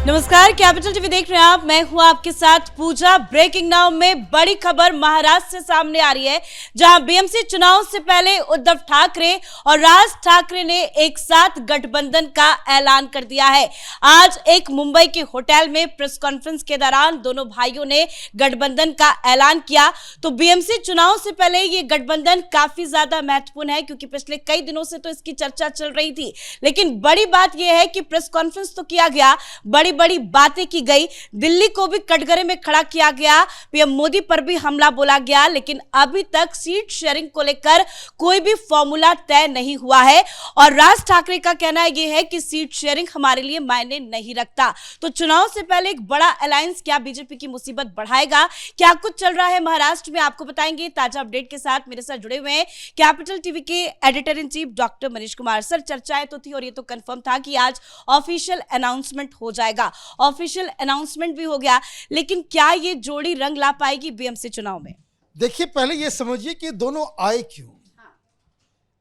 नमस्कार, capital TV देख रहे हैं आप। मैं हूं आपके साथ पूजा। ब्रेकिंग नाउ में बड़ी खबर महाराष्ट्र से सामने आ रही है, जहां बीएमसी चुनाव से पहले उद्धव ठाकरे और राज ठाकरे ने एक साथ गठबंधन का ऐलान कर दिया है। आज एक मुंबई के होटल में प्रेस कॉन्फ्रेंस के दौरान दोनों भाइयों ने गठबंधन का ऐलान किया। तो बीएमसी चुनाव से पहले ये गठबंधन काफी ज्यादा महत्वपूर्ण है, क्योंकि पिछले कई दिनों से तो इसकी चर्चा चल रही थी। लेकिन बड़ी बात यह है कि प्रेस कॉन्फ्रेंस तो किया गया, बड़ी बड़ी बातें की गई, दिल्ली को भी कटघरे में खड़ा किया गया, पीएम मोदी पर भी हमला बोला गया, लेकिन अभी तक सीट शेयरिंग को लेकर कोई भी फॉर्मूला तय नहीं हुआ है। और राज ठाकरे का कहना यह है कि सीट शेयरिंग हमारे लिए मायने नहीं रखता। तो चुनाव से पहले एक बड़ा अलायंस क्या बीजेपी की मुसीबत बढ़ाएगा? क्या कुछ चल रहा है महाराष्ट्र में, आपको बताएंगे। ताजा अपडेट के साथ मेरे साथ जुड़े हुए हैं कैपिटल टीवी के editor in chief doctor Manish Kumar. Sir, चर्चाएं तो थी और ये तो कंफर्म था कि आज ऑफिशियल अनाउंसमेंट हो जाएगा, ऑफिशियल अनाउंसमेंट भी हो गया, लेकिन क्या ये जोड़ी रंग ला पाएगी बीएमसी चुनाव में? देखिए, पहले ये समझिए कि दोनों आए क्यों।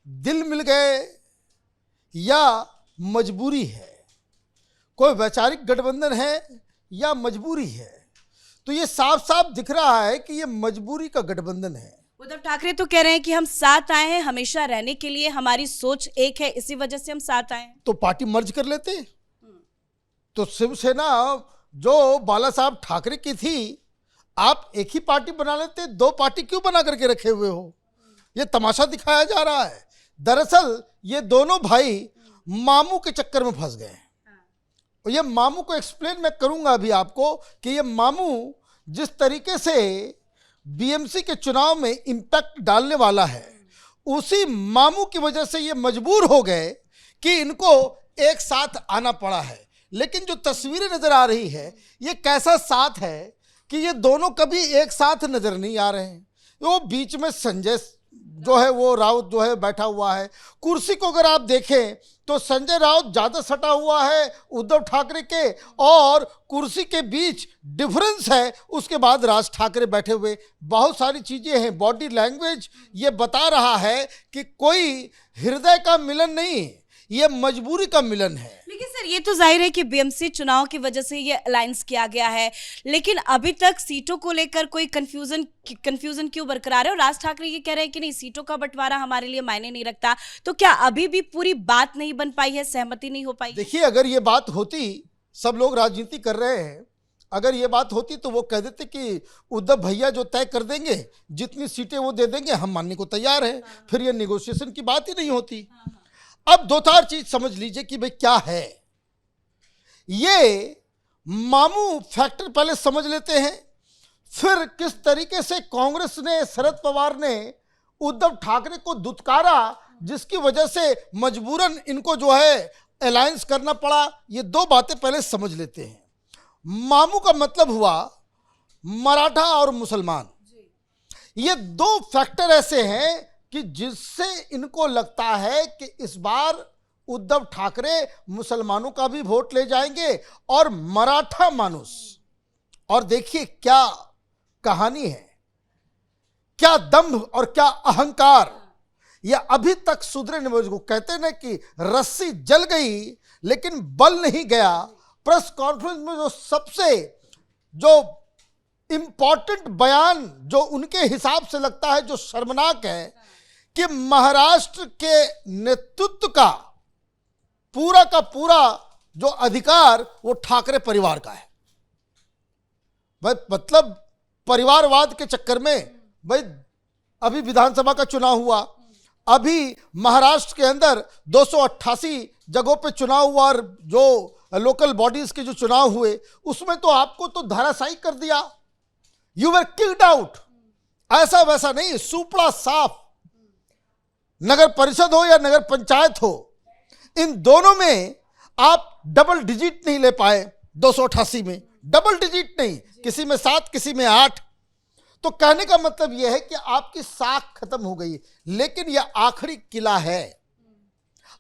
दिल मिल गए या मजबूरी है? कोई वैचारिक गठबंधन है या मजबूरी है? तो ये साफ साफ दिख रहा है कि ये मजबूरी का गठबंधन है। उद्धव ठाकरे तो कह रहे हैं कि हम साथ आए हैं हमेशा रहने के लिए, हमारी सोच एक है, इसी वजह से हम साथ आए हैं। तो पार्टी मर्ज कर लेते। तो शिवसेना जो बाला साहब ठाकरे की थी, आप एक ही पार्टी बना लेते, दो पार्टी क्यों बना करके रखे हुए हो? ये तमाशा दिखाया जा रहा है। दरअसल ये दोनों भाई मामू के चक्कर में फंस गए। और ये मामू को एक्सप्लेन मैं करूंगा अभी आपको कि ये मामू जिस तरीके से बीएमसी के चुनाव में इंपैक्ट डालने वाला है, उसी मामू की वजह से ये मजबूर हो गए कि इनको एक साथ आना पड़ा है। लेकिन जो तस्वीरें नजर आ रही है, ये कैसा साथ है कि ये दोनों कभी एक साथ नजर नहीं आ रहे हैं। वो बीच में संजय जो है, वो राउत जो है बैठा हुआ है। कुर्सी को अगर आप देखें तो संजय राउत ज़्यादा सटा हुआ है उद्धव ठाकरे के, और कुर्सी के बीच डिफरेंस है। उसके बाद राज ठाकरे बैठे हुए, बहुत सारी चीज़ें हैं। बॉडी लैंग्वेज ये बता रहा है कि कोई हृदय का मिलन नहीं, ये मजबूरी का मिलन है। लेकिन सर, ये तो जाहिर है कि बीएमसी चुनाव की वजह से ये अलायंस किया गया है, लेकिन अभी तक सीटों को लेकर कोई कंफ्यूजन क्यों बरकरार है? और राज ठाकरे ये कह रहे हैं कि नहीं, सीटों का बंटवारा हमारे लिए मायने नहीं रखता। तो क्या अभी भी पूरी बात नहीं बन पाई है, सहमति नहीं हो पाई? देखिए, अगर ये बात होती, सब लोग राजनीति कर रहे हैं, अगर ये बात होती तो वो कह देते कि उद्धव भैया जो तय कर देंगे, जितनी सीटें वो दे देंगे, हम मानने को तैयार हैं। फिर ये निगोशिएशन की बात ही नहीं होती। अब दो चार चीज समझ लीजिए कि भाई क्या है ये मामू फैक्टर, पहले समझ लेते हैं। फिर किस तरीके से कांग्रेस ने, शरद पवार ने उद्धव ठाकरे को दुत्कारा, जिसकी वजह से मजबूरन इनको जो है अलायंस करना पड़ा। ये दो बातें पहले समझ लेते हैं। मामू का मतलब हुआ मराठा और मुसलमान। ये दो फैक्टर ऐसे हैं कि जिससे इनको लगता है कि इस बार उद्धव ठाकरे मुसलमानों का भी वोट ले जाएंगे और मराठा मानुस। और देखिए क्या कहानी है, क्या दम्भ और क्या अहंकार। यह अभी तक सुधरे नहीं। को कहते हैं ना कि रस्सी जल गई लेकिन बल नहीं गया। प्रेस कॉन्फ्रेंस में जो सबसे जो इंपॉर्टेंट बयान जो उनके हिसाब से लगता है, जो शर्मनाक है, कि महाराष्ट्र के नेतृत्व का पूरा जो अधिकार वो ठाकरे परिवार का है। भाई मतलब परिवारवाद के चक्कर में, भाई अभी विधानसभा का चुनाव हुआ, अभी महाराष्ट्र के अंदर 288 जगहों पे चुनाव हुआ, और जो लोकल बॉडीज के जो चुनाव हुए उसमें तो आपको तो धराशायी कर दिया। You were kicked out. ऐसा वैसा नहीं, सुपड़ा साफ। नगर परिषद हो या नगर पंचायत हो, इन दोनों में आप डबल डिजिट नहीं ले पाए। 288 में डबल डिजिट नहीं, किसी में 7, किसी में 8। तो कहने का मतलब यह है कि आपकी साख खत्म हो गई। लेकिन यह आखिरी किला है,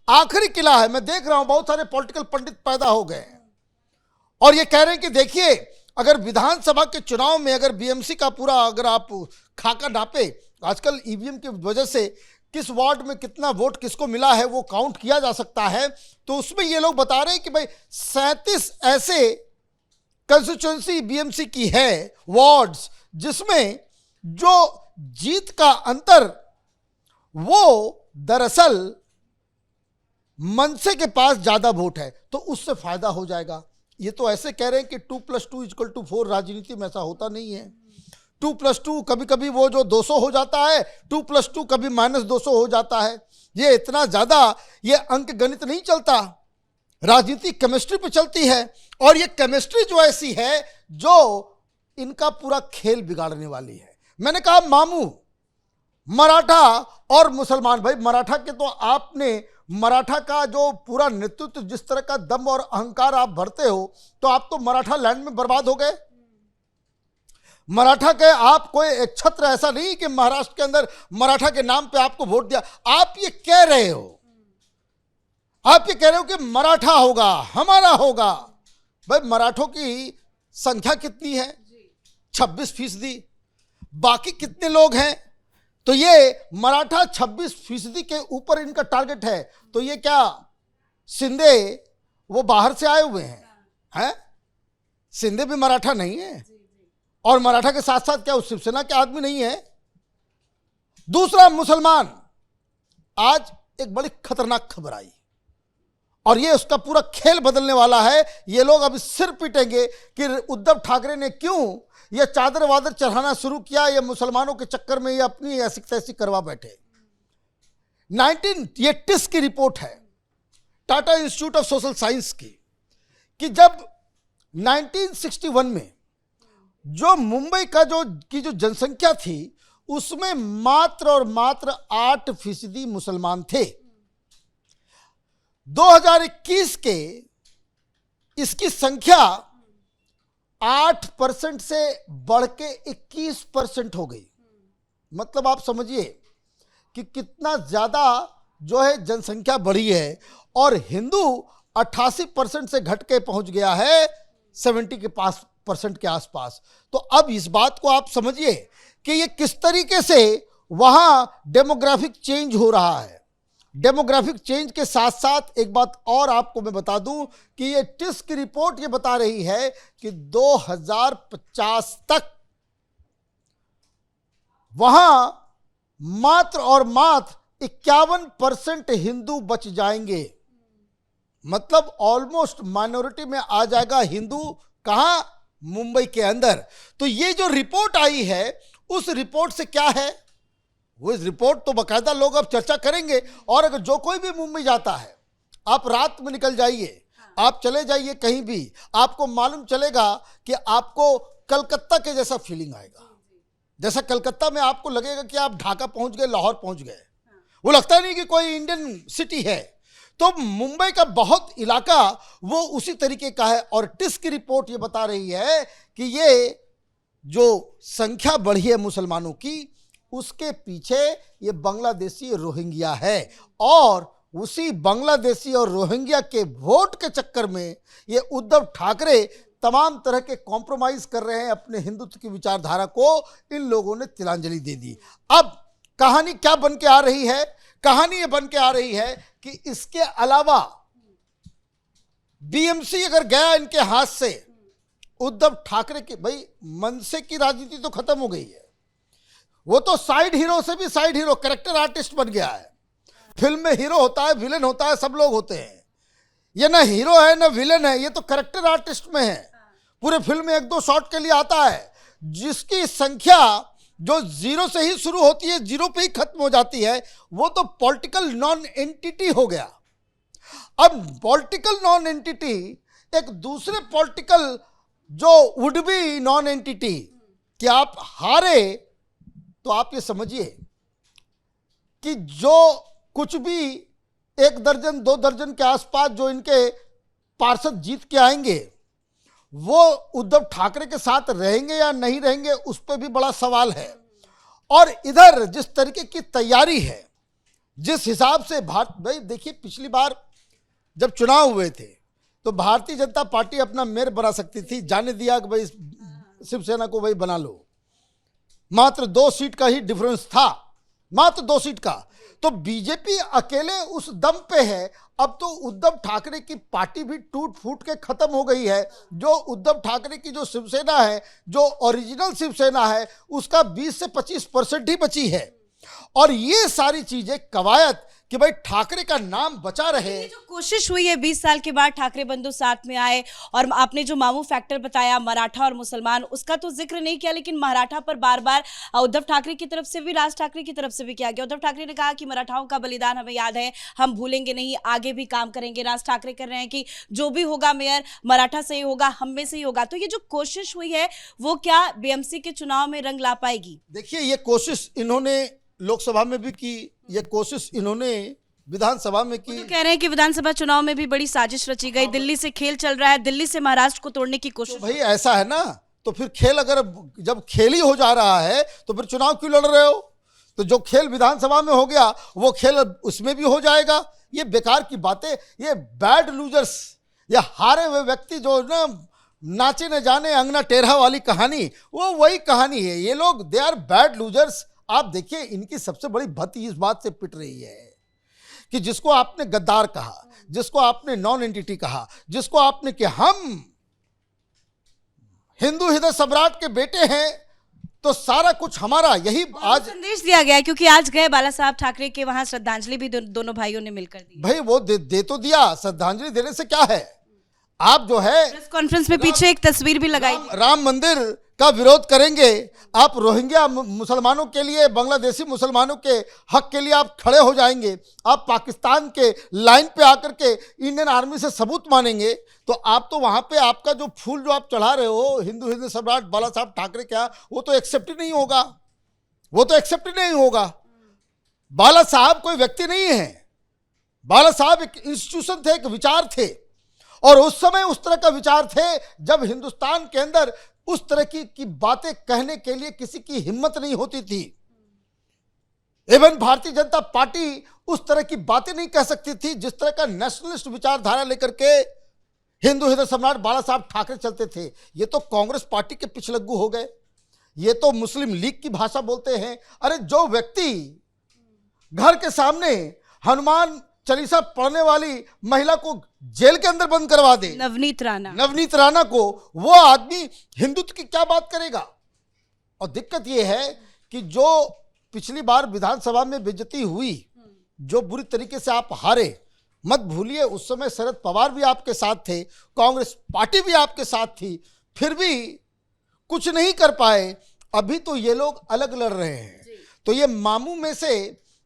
आखिरी किला है। मैं देख रहा हूं बहुत सारे पॉलिटिकल पंडित पैदा हो गए और ये कह रहे हैं कि देखिए, अगर विधानसभा के चुनाव में अगर बीएमसी का पूरा अगर आप खाका नापे, आजकल ईवीएम की वजह से किस वार्ड में कितना वोट किसको मिला है वो काउंट किया जा सकता है। तो उसमें ये लोग बता रहे हैं कि भाई 37 ऐसे कंस्टिट्यूएंसी बीएमसी की है, वार्ड्स, जिसमें जो जीत का अंतर वो दरअसल मनसे के पास ज्यादा वोट है, तो उससे फायदा हो जाएगा। ये तो ऐसे कह रहे हैं कि 2+2=4, राजनीति में ऐसा होता नहीं है। 2+2 कभी कभी वो जो 200 हो जाता है, 2+2 कभी -200 हो जाता है। ये इतना ज्यादा ये अंक गणित नहीं चलता, राजनीति केमिस्ट्री पे चलती है, और ये केमिस्ट्री जो ऐसी है जो इनका पूरा खेल बिगाड़ने वाली है। मैंने कहा मामू, मराठा और मुसलमान, भाई मराठा के तो आपने, मराठा का जो पूरा नेतृत्व, जिस तरह का दम और अहंकार आप भरते हो, तो आप तो मराठा लैंड में बर्बाद हो गए। मराठा के आप कोई एक छत्र ऐसा नहीं कि महाराष्ट्र के अंदर मराठा के नाम पे आपको वोट दिया। आप ये कह रहे हो, आप ये कह रहे हो कि मराठा होगा, हमारा होगा। भाई मराठों की संख्या कितनी है? 26%। बाकी कितने लोग हैं? तो ये मराठा 26% के ऊपर इनका टारगेट है। तो ये क्या शिंदे वो बाहर से आए हुए हैं? शिंदे भी मराठा नहीं है, और मराठा के साथ साथ क्या वो शिवसेना के आदमी नहीं है? दूसरा, मुसलमान, आज एक बड़ी खतरनाक खबर आई, और ये उसका पूरा खेल बदलने वाला है। ये लोग अब सिर पीटेंगे कि उद्धव ठाकरे ने क्यों ये चादर वादर चढ़ाना शुरू किया, ये मुसलमानों के चक्कर में ये अपनी ऐसी तैसी करवा बैठे। ये टिस की रिपोर्ट है, Tata institute of social science की, कि जब 1961 में जो मुंबई का जो जनसंख्या थी, उसमें मात्र और मात्र 8% मुसलमान थे। 2021 के इसकी संख्या 8% से बढ़ के 21% हो गई। मतलब आप समझिए कि कितना ज्यादा जो है जनसंख्या बढ़ी है, और हिंदू 88% से घट के पहुंच गया है 70 के पास % के आसपास। तो अब इस बात को आप समझिए कि ये किस तरीके से वहां डेमोग्राफिक चेंज हो रहा है। डेमोग्राफिक चेंज के साथ साथ एक बात और आपको मैं बता दूं कि ये टिस की रिपोर्ट ये बता रही है कि 2050 तक वहां मात्र और मात्र 51% हिंदू बच जाएंगे। मतलब ऑलमोस्ट माइनॉरिटी में आ जाएगा हिंदू। कहां? मुंबई के अंदर। तो ये जो रिपोर्ट आई है, उस रिपोर्ट से क्या है, वो इस रिपोर्ट तो बकायदा लोग अब चर्चा करेंगे। और अगर जो कोई भी मुंबई जाता है, आप रात में निकल जाइए, आप चले जाइए कहीं भी, आपको मालूम चलेगा कि आपको कलकत्ता के जैसा फीलिंग आएगा। जैसा कलकत्ता में आपको लगेगा कि आप ढाका पहुंच गए, लाहौर पहुंच गए। वो लगता नहीं कि कोई इंडियन सिटी है। तो मुंबई का बहुत इलाका वो उसी तरीके का है। और टिस की रिपोर्ट ये बता रही है कि ये जो संख्या बढ़ी है मुसलमानों की, उसके पीछे ये बांग्लादेशी रोहिंग्या है। और उसी बांग्लादेशी और रोहिंग्या के वोट के चक्कर में ये उद्धव ठाकरे तमाम तरह के कॉम्प्रोमाइज कर रहे हैं। अपने हिंदुत्व की विचारधारा को इन लोगों ने तिलांजलि दे दी। अब कहानी क्या बन के आ रही है? कहानी ये बन के आ रही है कि इसके अलावा बीएमसी अगर गया इनके हाथ से, उद्धव ठाकरे की, भाई मनसे की राजनीति तो खत्म हो गई है। वो तो साइड हीरो से भी साइड हीरो, कैरेक्टर आर्टिस्ट बन गया है। फिल्म में हीरो होता है, विलेन होता है, सब लोग होते हैं। ये ना हीरो है ना विलेन है, ये तो कैरेक्टर आर्टिस्ट में है। पूरे फिल्म में 1-2 शॉट के लिए आता है, जिसकी संख्या जो 0 से ही शुरू होती है, 0 पे ही खत्म हो जाती है। वो तो पॉलिटिकल नॉन एंटिटी हो गया। अब पॉलिटिकल नॉन एंटिटी एक दूसरे पॉलिटिकल जो वुड बी नॉन एंटिटी, कि आप हारे तो आप ये समझिए कि जो कुछ भी 1 दर्जन 2 दर्जन के आसपास जो इनके पार्षद जीत के आएंगे, वो उद्धव ठाकरे के साथ रहेंगे या नहीं रहेंगे, उस पर भी बड़ा सवाल है। और इधर जिस तरीके की तैयारी है, जिस हिसाब से भाई देखिए, पिछली बार जब चुनाव हुए थे तो भारतीय जनता पार्टी अपना मेयर बना सकती थी, जाने दिया कि भाई शिवसेना को भाई बना लो। मात्र 2 सीट का ही डिफरेंस था, मात्र 2 सीट का। तो बीजेपी अकेले उस दम पे है, अब तो उद्धव ठाकरे की पार्टी भी टूट फूट के खत्म हो गई है। जो उद्धव ठाकरे की जो शिवसेना है, जो ओरिजिनल शिवसेना है, उसका 20 से 25% ही बची है। और ये सारी चीजें कवायद कि भाई ठाकरे का नाम बचा रहे। ये जो कोशिश हुई है 20 साल के बाद ठाकरे बंधु साथ में आए, और आपने जो मामू फैक्टर बताया मराठा और मुसलमान, उसका तो जिक्र नहीं किया, लेकिन मराठा पर बार बार उद्धव ठाकरे की तरफ से भी, राज ठाकरे की तरफ से भी किया गया। उद्धव ठाकरे ने कहा कि मराठाओं का बलिदान हमें याद है, हम भूलेंगे नहीं, आगे भी काम करेंगे। राज ठाकरे कर रहे हैं कि जो भी होगा मेयर मराठा से ही होगा, हम में से ही होगा। तो ये जो कोशिश हुई है वो क्या बीएमसी के चुनाव में रंग ला पाएगी? देखिए, ये कोशिश इन्होंने लोकसभा में भी की, ये कोशिश इन्होंने विधानसभा में की। तो कह रहे हैं कि विधानसभा चुनाव में भी बड़ी साजिश रची गई, दिल्ली से खेल चल रहा है, दिल्ली से महाराष्ट्र को तोड़ने की कोशिश। तो भाई ऐसा है ना, तो फिर खेल अगर जब खेल ही हो जा रहा है तो फिर चुनाव क्यों लड़ रहे हो? तो जो खेल विधानसभा में हो गया वो खेल उसमें भी हो जाएगा। ये बेकार की बातें, ये बैड लूजर्स, ये हारे हुए व्यक्ति जो ना नाचे न जाने अंगना टेढ़ा वाली कहानी, वो वही कहानी है। ये लोग दे आर बैड लूजर्स। आप देखिए, इनकी सबसे बड़ी भत्ती इस बात से पिट रही है कि जिसको आपने गद्दार कहा, जिसको आपने नॉन एंटिटी कहा, जिसको आपने कि हम हिंदू हृदय सम्राट के बेटे हैं तो सारा कुछ हमारा, यही आज संदेश दिया गया है, क्योंकि आज गए बाला साहब ठाकरे के वहां श्रद्धांजलि भी दोनों भाइयों ने मिलकर दी। भाई वो दे तो दिया, श्रद्धांजलि देने से क्या है? आप जो है प्रेस कॉन्फ्रेंस में पीछे एक तस्वीर भी लगाई, राम मंदिर का विरोध करेंगे, आप रोहिंग्या मुसलमानों के लिए, बांग्लादेशी मुसलमानों के हक के लिए आप खड़े हो जाएंगे, आप पाकिस्तान के लाइन पे आकर के इंडियन आर्मी से सबूत मानेंगे, तो आप तो वहां पे आपका जो फूल जो आप चढ़ा रहे हो हिंदू हृदय सम्राट बाला साहब ठाकरे क्या, वो तो एक्सेप्ट ही नहीं होगा, वो तो एक्सेप्ट ही नहीं होगा। बाला साहब कोई व्यक्ति नहीं है, बाला साहब एक इंस्टीट्यूशन थे, एक विचार थे, और उस समय उस तरह का विचार थे जब हिंदुस्तान के अंदर उस तरह की बातें कहने के लिए किसी की हिम्मत नहीं होती थी। इवन भारतीय जनता पार्टी उस तरह की बातें नहीं कह सकती थी जिस तरह का नेशनलिस्ट विचारधारा लेकर के हिंदू हृदय सम्राट बाला साहब ठाकरे चलते थे। ये तो कांग्रेस पार्टी के पिछलग्गू हो गए, ये तो मुस्लिम लीग की भाषा बोलते हैं। अरे जो व्यक्ति घर के सामने हनुमान चालीसा पढ़ने वाली महिला को जेल के अंदर बंद करवा दे, नवनीत राणा को, वो आदमी हिंदुत्व की क्या बात करेगा? और दिक्कत ये है कि जो पिछली बार विधानसभा में बेइज्जती हुई, जो बुरी तरीके से आप हारे, मत भूलिए उस समय शरद पवार भी आपके साथ थे, कांग्रेस पार्टी भी आपके साथ थी, फिर भी कुछ नहीं कर पाए। अभी तो ये लोग अलग लड़ रहे हैं। तो ये मामू में से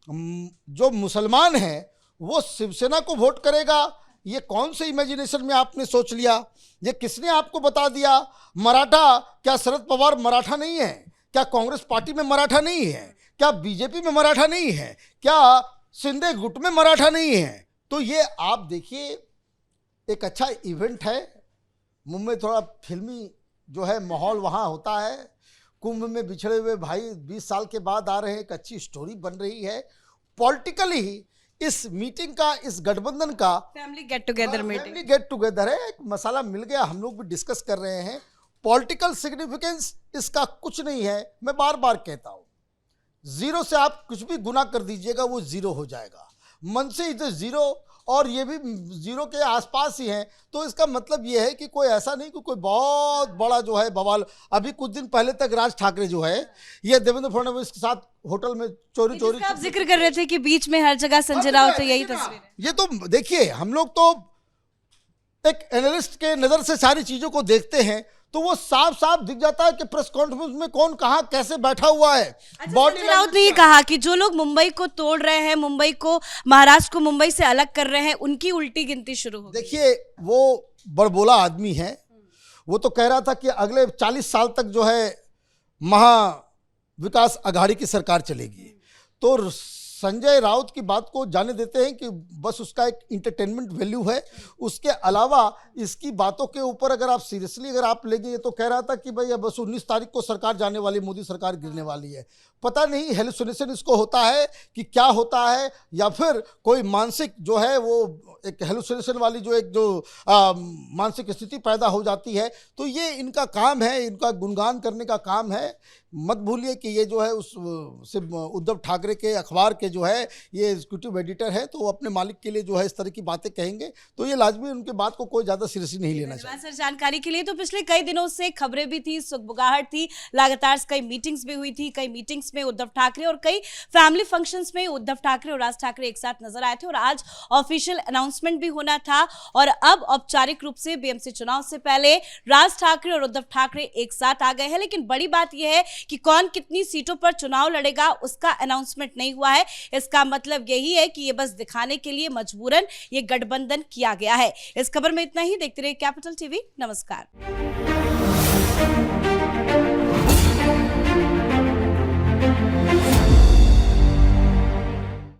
जो मुसलमान है वो शिवसेना को वोट करेगा, ये कौन से इमेजिनेशन में आपने सोच लिया? ये किसने आपको बता दिया? मराठा, क्या शरद पवार मराठा नहीं है? क्या कांग्रेस पार्टी में मराठा नहीं है? क्या बीजेपी में मराठा नहीं है? क्या शिंदे गुट में मराठा नहीं है? तो ये आप देखिए, एक अच्छा इवेंट है। मुंबई थोड़ा फिल्मी जो है माहौल वहाँ होता है। कुंभ में बिछड़े हुए भाई 20 साल के बाद आ रहे हैं, एक अच्छी स्टोरी बन रही है। पॉलिटिकली इस मीटिंग का, इस गठबंधन का family get together meeting, family get together है, एक मसाला मिल गया, हम लोग भी डिस्कस कर रहे हैं। पॉलिटिकल सिग्निफिकेंस इसका कुछ नहीं है। मैं बार बार कहता हूं, जीरो से आप कुछ भी गुना कर दीजिएगा वो जीरो हो जाएगा। मन से इधर जीरो, और ये भी जीरो के आसपास ही है। तो इसका मतलब ये है कि कोई ऐसा नहीं कि कोई बहुत बड़ा जो है बवाल। अभी कुछ दिन पहले तक राज ठाकरे जो है ये देवेंद्र फडणवीस के साथ होटल में चोरी आप जिक्र कर रहे थे कि बीच में हर जगह संजय राउत, तो यही तस्वीर है। ये तो देखिए, हम लोग तो एक एनालिस्ट के नजर से सारी चीजों को देखते हैं, तो वो साफ साफ दिख जाता है कि प्रेस कॉन्फ्रेंस में कौन कहां कैसे बैठा हुआ है। संजय राउत ने ये कहा कि जो लोग मुंबई को तोड़ रहे हैं, मुंबई को, महाराष्ट्र को मुंबई से अलग कर रहे हैं, उनकी उल्टी गिनती शुरू हो। देखिए, वो बड़बोला आदमी है। वो तो कह रहा था कि अगले 40 साल तक जो है महा विकास अघाड़ी की सरकार चलेगी। तो संजय राउत की बात को जाने देते हैं कि बस उसका एक इंटरटेनमेंट वैल्यू है। उसके अलावा इसकी बातों के ऊपर अगर आप सीरियसली अगर आप लेंगे, ये तो कह रहा था कि भाई बस 19 तारीख को सरकार जाने वाली, मोदी सरकार गिरने वाली है। पता नहीं हेलुसिनेशन इसको होता है कि क्या होता है, या फिर कोई मानसिक जो है वो एक हेलुसिनेशन वाली जो एक जो मानसिक स्थिति पैदा हो जाती है। तो ये इनका काम है, इनका गुणगान करने का काम है। मत भूलिए कि ये जो है उस सिर्फ उद्धव ठाकरे के अखबार के जो है ये एग्जीक्यूटिव एडिटर है, तो वो अपने मालिक के लिए जो है इस तरह की बातें कहेंगे तो ये लाजमी उनकी बात को कोई ज़्यादा सीरियसली नहीं लेना चाहिए। धन्यवाद सर जानकारी के लिए। तो पिछले कई दिनों से खबरें भी थी, सुगबुगाहट थी, लगातार कई मीटिंग्स भी हुई थी, कई मीटिंग्स में उद्धव ठाकरे और कई फैमिली फंक्शंस में उद्धव ठाकरे और राज ठाकरे एक साथ नजर आए थे और आज ऑफिशियल अनाउंसमेंट भी होना था और अब औपचारिक रूप से बीएमसी चुनाव से पहले राज ठाकरे और उद्धव ठाकरे एक साथ आ गए हैं। लेकिन बड़ी बात यह है कि कौन कितनी सीटों पर चुनाव लड़ेगा उसका अनाउंसमेंट नहीं हुआ है। इसका मतलब यही है कि ये बस दिखाने के लिए मजबूरन ये गठबंधन किया गया है। इस खबर में इतना ही। देखते रहिए कैपिटल टीवी। नमस्कार।